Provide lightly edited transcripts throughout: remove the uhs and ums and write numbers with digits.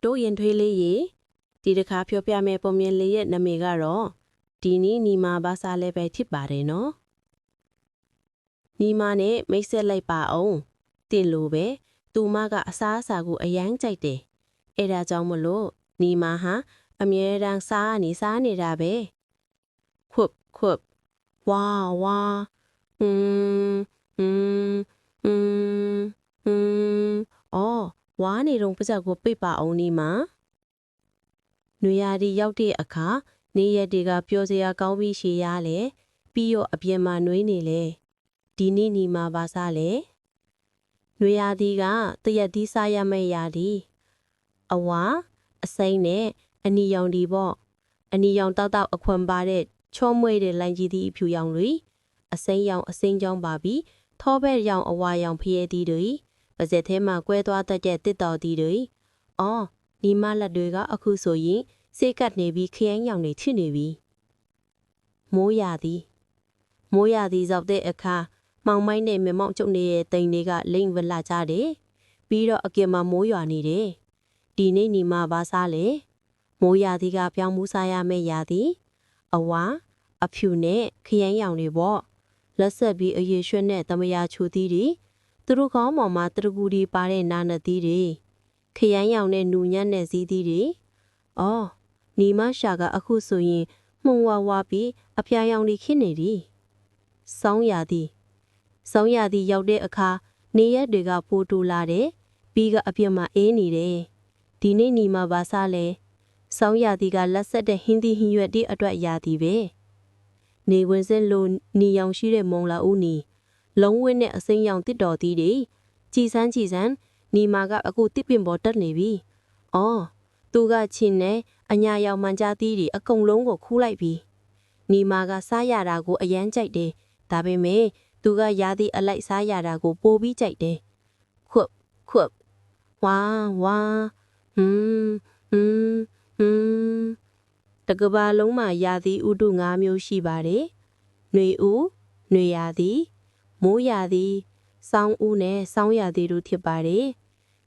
တိုးရင်ထွေးလေးရေဒီတစ်ခါပြောပြမယ်ပုံမြင်လေးရဲ့နာမည်ကတော့ဒီနီနီမာဘာသာလည်းပဲဖြစ်ပါတယ်နော်နီမာနဲ့မိတ်ဆက်လိုက်ပါအောင်တင်လို့ပဲသူမကအစားအစာကိုအယမ်းကြိုက်တယ်အဲ့ဒါကြောင့်မလို့နီမာဟာအမြဲတမ်းစားနေတာပဲခွပ်ဝါဟွန်းအော်ဝါနေတော့ပါဇက်ကိုပိတ်ပါအောင်နီမာနွေရာသီရောက်တဲ့အခါနေရက်တွေကပျော်စရာကောင်းပြီးရှည်ရလေပြီးတော့အပြင်မှာနှွေးနေလေဒီနေ့နီမာဘာစားလေနွေရာသီကတရက်သီးစားရမယ့်ရာသီအဝါအစိမ့်နဲ့အနီရောင်ဒီပေါ့အနီရောင်တောက်အခွန်ပါတဲ့ချောမွေ့တဲ့လိုင်းကြီးသီးအဖြူရောင်တွေအစိမ့်ရောင်အစိမ့်ချောင်းပါပြီးထောဘက်ရောင်အဝါရောင်ဖျဲသီးတွေပါဇက်ထဲမှာကွဲသွားတတ်တဲ့တစ်တော်သီးတွေအော်နီမလက်တွေကအခုဆိုရင်စေကတ်နေပြီးခရမ်းရောင်တွေချစ်နေပြီမိုးရာသီရောက်တဲ့အခါမောင်မိုင်းနဲ့မမောင်ကျုပ်နေတဲ့တိမ်တွေကလိမ့်ဝလာကြတယ်ပြီးတော့အကင်မှာမိုးရွာနေတယ်ဒီနေ့နီမဘာစားလဲမိုးရာသီကပြောင်းမှုစားရမယ့်ရာသီအဝါအဖြူနဲ့ခရမ်းရောင်တွေပေါ့လက်ဆက်ပြီးအရေရွှဲနဲ့သမယာချူသီးတွေသူတို့ကောင်းပေါ်မှာတရကူဒီပါတဲ့နာနသီးတွေခရမ်းရောင်နဲ့နူညံ့တဲ့ဇီးသီးတွေအော်နီမရှာကအခုဆိုရင်မှုံဝါပြီးအဖျားရောင်တွေခင်းနေသည်ဆောင်းရာသီရောက်တဲ့အခါနေရက်တွေကပိုတူလာတယ်ပြီးကအပြစ်မှာအေးနေတယ်ဒီနေ့နီမဘာစားလဲဆောင်းရာသီကလက်ဆက်တဲ့ဟင်းသီးဟင်းရွက်တွေအတွက်ရာသီပဲနေဝင်စက်လိုနီရောင်ရှိတဲ့မုံလာဦးနီလုံးဝင်းနဲ့အစိမ်းရောင်တစ်တော်သီးတွေကြည်စမ်းနီမာကအခုတစ်ပင်ပေါ်တက်နေပြီအော်သူကချင်းနဲ့အညာရောင်မှန်ကြသီးတွေအကုန်လုံးကိုခူးလိုက်ပြီနီမာကစားရတာကိုအယမ်းကြိုက်တယ်ဒါပေမဲ့သူကရာသီအလိုက်စားရတာကိုပိုပြီးကြိုက်တယ်ခွပ်ဝါတကဘာလုံးမှာရာသီဥတု၅မျိုးရှိပါတယ်နွေဦးနွေရာသီမိုးရာသီဆောင်းဦးနဲ့ဆောင်းရာသီတို့ဖြစ်ပါတယ်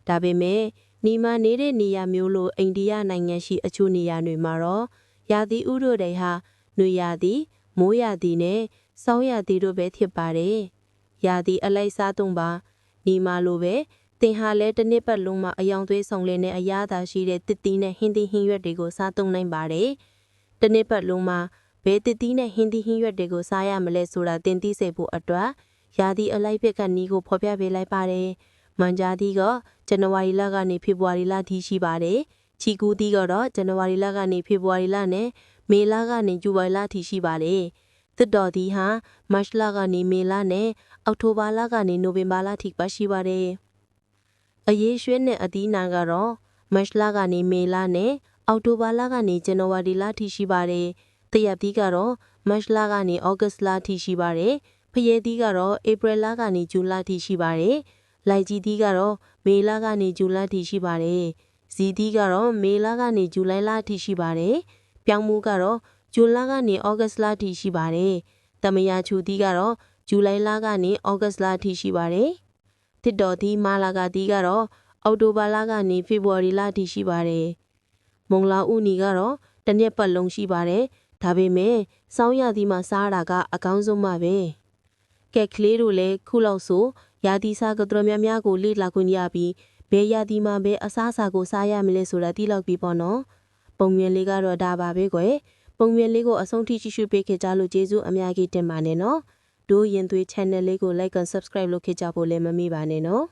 ဒါပေမဲ့နီမာနေတဲ့နေရာမျိုးလိုအိန္ဒိယနိုင်ငံရှိအချို့နေရာတွေမှာတော့ရာသီဥတုတွေဟာနွေရာသီမိုးရာသီနဲ့ဆောင်းရာသီတို့ပဲဖြစ်ပါတယ်ရာသီအလိုက်စားသုံးပါနီမာလိုပဲသင်ဟာလဲတစ်နှစ်ပတ်လုံးမှာအယောင်သွေးဆောင်လင်းတဲ့အရာသာရှိတဲ့တစ်သီးနဲ့ဟင်းသီးဟင်းရွက်တွေကိုစားသုံးနိုင်ပါတယ်တစ်နှစ်ပတ်လုံးမှာဘယ်တစ်သီးနဲ့ဟင်းသီးဟင်းရွက်တွေကိုစားရမလဲဆိုတာသင်သိစေဖို့အတွက်ရာသီအလိုက်ဖြစ်ကနီးကိုဖော်ပြပေးလိုက်ပါတယ်မန်ဂျာသီးကဇန်နဝါရီလကနေဖေဖော်ဝါရီလထိရှိပါတယ်ချီကူသီးကတော့ဇန်နဝါရီလကနေဖေဖော်ဝါရီလနဲ့မေလကနေဇူလိုင်လထိရှိပါတယ်တစ်တော်သီးဟာမတ်လကနေမေလနဲ့အောက်တိုဘာလကနေနိုဝင်ဘာလထိပါရှိပါတယ်အရေးရွှဲနဲ့အသီးနှံကတော့မတ်လကနေမေလနဲ့အောက်တိုဘာလကနေဇန်နဝါရီလထိရှိပါတယ်တရက်သီးကတော့မတ်လကနေဩဂတ်လထိရှိပါတယ်ဖရဲသီးကတော့ဧပြီလကနေဇူလထိရှိပါတယ်လိုက်ကြီးသီးကတော့မေလကနေဇူလထိရှိပါတယ်ဇီသီးကတော့မေလကနေဇူလိုင်လထိရှိပါတယ်ပြောင်းမှုကတော့ဇွန်လကနေဩဂတ်လထိရှိပါတယ်သမယာချူသီးကတော့ဇူလိုင်လကနေဩဂတ်လထိရှိပါတယ်တစ်တော်သီးမာလာကသီးကတော့အောက်တိုဘာလကနေဖေဖော်ဝါရီလထိရှိပါတယ်မုံလာဥနီကတော့တစ်နှစ်ပတ်လုံးရှိပါတယ်ဒါပေမဲ့စောင်းရသီးမှာစားတာကအကောင်းဆုံးပါပဲကဲကလေးတို့လည်းခုလောက်ဆိုရာသီစားကတော်များကိုလေ့လာခွင့်ရပြီးဘယ်ရာသီမှာပဲအစားအစာကိုစားရမလဲဆိုတာသိလောက်ပြီပေါ့နော်ပုံမြင်လေးကတော့ဒါပါပဲကွယ်ပုံမြင်လေးကိုအဆုံးထိကြည့်ရှုပေးခဲ့ကြလို့ကျေးဇူးအများကြီးတင်ပါတယ်နော်တို့ရင်သွေး channel လေးကို like and subscribe လုပ်ခဲ့ကြဖို့လည်းမမေ့ပါနဲ့နော်